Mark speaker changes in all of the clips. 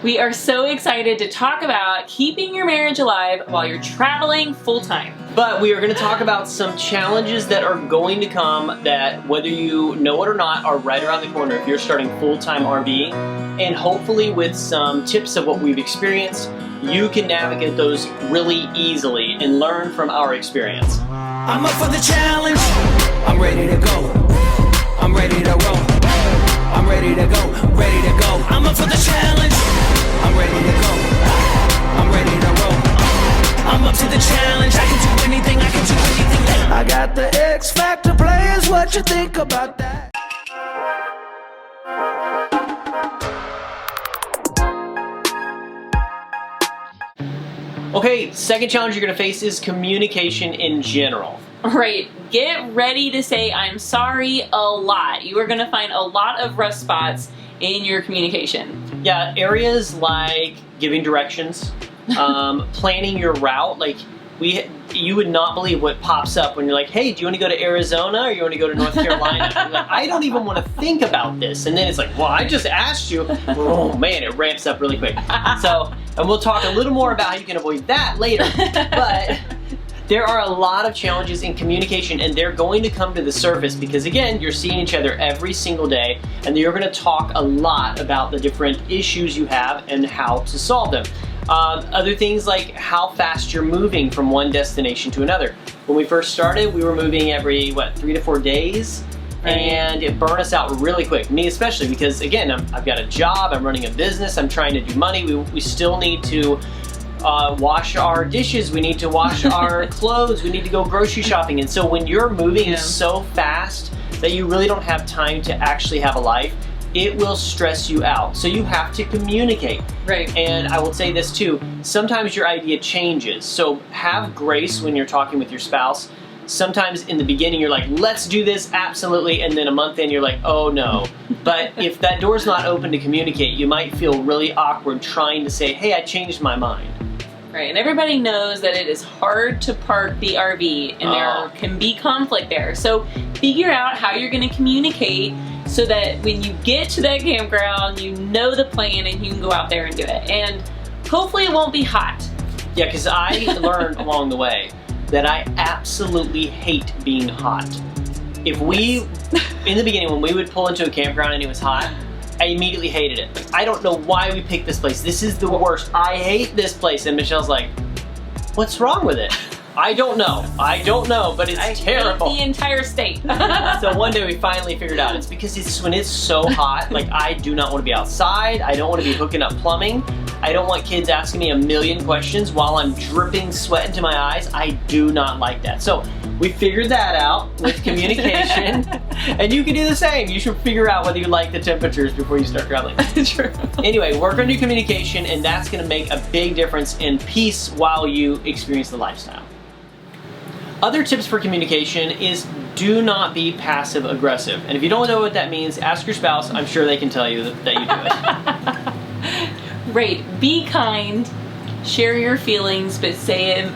Speaker 1: We are so excited to talk about keeping your marriage alive while you're traveling full-time.
Speaker 2: But we are going to talk about some challenges that are going to come that, whether you know it or not, are right around the corner if you're starting full-time RV. And hopefully with some tips of what we've experienced, you can navigate those really easily and learn from our experience.
Speaker 3: I'm up for the challenge. I'm ready to go. I'm ready to roll. I'm ready to go. Ready to go. I'm up for the challenge. I'm ready to go. I'm ready to roll. I'm up to the challenge. I can do anything. I can do anything. I got the X Factor players. What you think about that?
Speaker 2: Okay, second challenge you're going to face is communication in general.
Speaker 1: Right, get ready to say I'm sorry a lot. You are going to find a lot of rough spots in your communication.
Speaker 2: Yeah, areas like giving directions, planning your route. Like you would not believe what pops up when you're like, hey, do you want to go to Arizona or you want to go to North Carolina? You're like, I don't even want to think about this. And then it's like, well, I just asked you. Oh man, it ramps up really quick. So, and we'll talk a little more about how you can avoid that later. But there are a lot of challenges in communication, and they're going to come to the surface because, again, you're seeing each other every single day, and you're going to talk a lot about the different issues you have and how to solve them. Other things like how fast you're moving from one destination to another. When we first started, we were moving every, 3 to 4 days? Right. And it burned us out really quick. Me especially, because again, I've got a job, I'm running a business, I'm trying to do money. We still need to wash our dishes, we need to wash our clothes, we need to go grocery shopping. And so when you're moving so fast that you really don't have time to actually have a life, it will stress you out. So you have to communicate.
Speaker 1: Right.
Speaker 2: And I will say this too, sometimes your idea changes. So have grace when you're talking with your spouse. Sometimes in the beginning you're like, let's do this, absolutely, and then a month in you're like, oh no. But if that door's not open to communicate, you might feel really awkward trying to say, hey, I changed my mind.
Speaker 1: Right, and everybody knows that it is hard to park the RV and there can be conflict there. So figure out how you're going to communicate so that when you get to that campground, you know the plan and you can go out there and do it. And hopefully it won't be hot.
Speaker 2: Yeah, because I learned along the way that I absolutely hate being hot. If we, in the beginning, when we would pull into a campground and it was hot, I immediately hated it. Like, I don't know why we picked this place. This is the worst. I hate this place. And Michelle's like, what's wrong with it? I don't know, but it's terrible.
Speaker 1: I hate the entire state.
Speaker 2: So one day we finally figured out it's because when it's so hot, like I do not want to be outside, I don't want to be hooking up plumbing, I don't want kids asking me a million questions while I'm dripping sweat into my eyes. I do not like that. So we figured that out with communication, and you can do the same. You should figure out whether you like the temperatures before you start traveling.
Speaker 1: True.
Speaker 2: Anyway, work on your communication, and that's going to make a big difference in peace while you experience the lifestyle. Other tips for communication is do not be passive aggressive. And if you don't know what that means, ask your spouse. I'm sure they can tell you that you do it.
Speaker 1: Right. Be kind. Share your feelings, but say it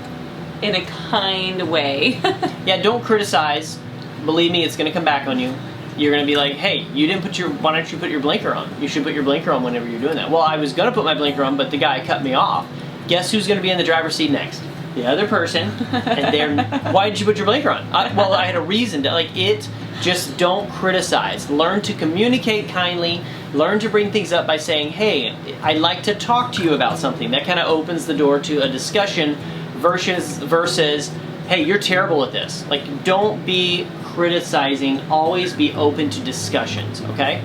Speaker 1: in a kind way.
Speaker 2: Yeah, don't criticize. Believe me, it's going to come back on you. You're going to be like, hey, why don't you put your blinker on? You should put your blinker on whenever you're doing that. Well, I was going to put my blinker on, but the guy cut me off. Guess who's going to be in the driver's seat next? The other person. And why did you put your blinker on? Well, I had a reason to, just don't criticize. Learn to communicate kindly. Learn to bring things up by saying, hey, I'd like to talk to you about something. That kind of opens the door to a discussion versus, hey, you're terrible at this. Like, don't be criticizing. Always be open to discussions, okay?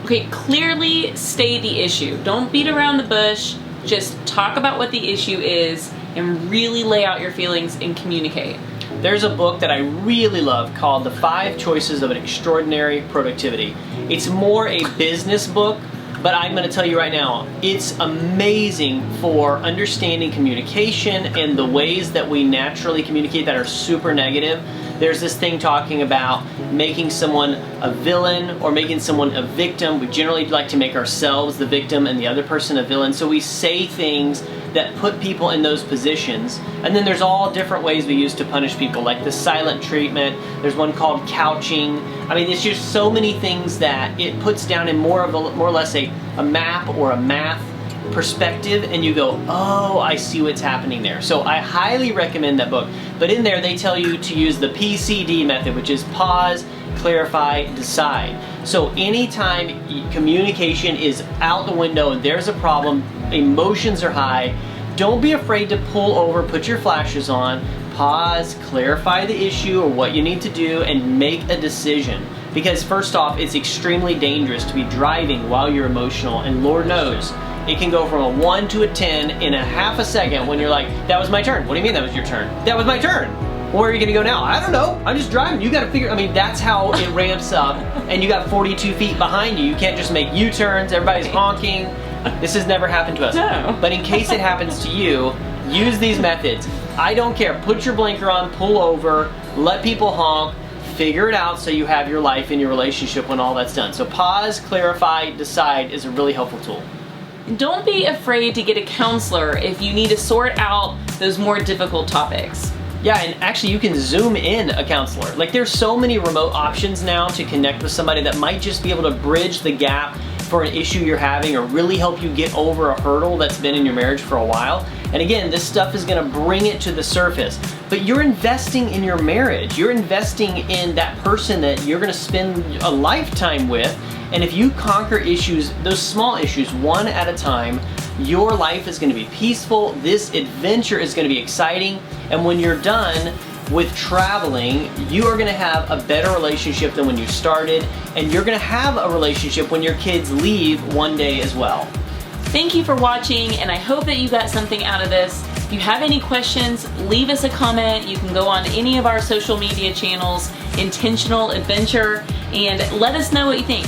Speaker 1: Okay, clearly state the issue. Don't beat around the bush. Just talk about what the issue is and really lay out your feelings and communicate.
Speaker 2: There's a book that I really love called The 5 Choices of an Extraordinary Productivity. It's more a business book, but I'm going to tell you right now, it's amazing for understanding communication and the ways that we naturally communicate that are super negative. There's this thing talking about making someone a villain or making someone a victim. We generally like to make ourselves the victim and the other person a villain. So we say things that put people in those positions. And then there's all different ways we use to punish people, like the silent treatment. There's one called couching. I mean, it's just so many things that it puts down in more or less a map or a math perspective and you go, oh, I see what's happening there. So I highly recommend that book. But in there, they tell you to use the PCD method, which is pause, clarify, decide. So anytime communication is out the window and there's a problem, emotions are high, don't be afraid to pull over, put your flashes on, pause, clarify the issue or what you need to do, and make a decision. Because first off, it's extremely dangerous to be driving while you're emotional, and Lord knows, it can go from a 1 to a 10 in a half a second when you're like, that was my turn. What do you mean that was your turn? That was my turn. Where are you gonna go now? I don't know, I'm just driving. You gotta figure, I mean, that's how it ramps up, and you got 42 feet behind you. You can't just make U-turns, everybody's honking. This has never happened to us.
Speaker 1: No.
Speaker 2: But in case it happens to you, use these methods. I don't care, put your blinker on, pull over, let people honk, figure it out so you have your life and your relationship when all that's done. So pause, clarify, decide is a really helpful tool.
Speaker 1: Don't be afraid to get a counselor if you need to sort out those more difficult topics.
Speaker 2: Yeah, and actually you can Zoom in a counselor. Like there's so many remote options now to connect with somebody that might just be able to bridge the gap for an issue you're having or really help you get over a hurdle that's been in your marriage for a while. And again, this stuff is gonna bring it to the surface. But you're investing in your marriage. You're investing in that person that you're gonna spend a lifetime with. And if you conquer issues, those small issues, one at a time, your life is gonna be peaceful. This adventure is gonna be exciting. And when you're done with traveling, you are gonna have a better relationship than when you started. And you're gonna have a relationship when your kids leave one day as well.
Speaker 1: Thank you for watching, and I hope that you got something out of this. If you have any questions, leave us a comment. You can go on any of our social media channels, Intentional Adventure, and let us know what you think.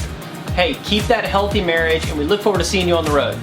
Speaker 2: Hey, keep that healthy marriage, and we look forward to seeing you on the road.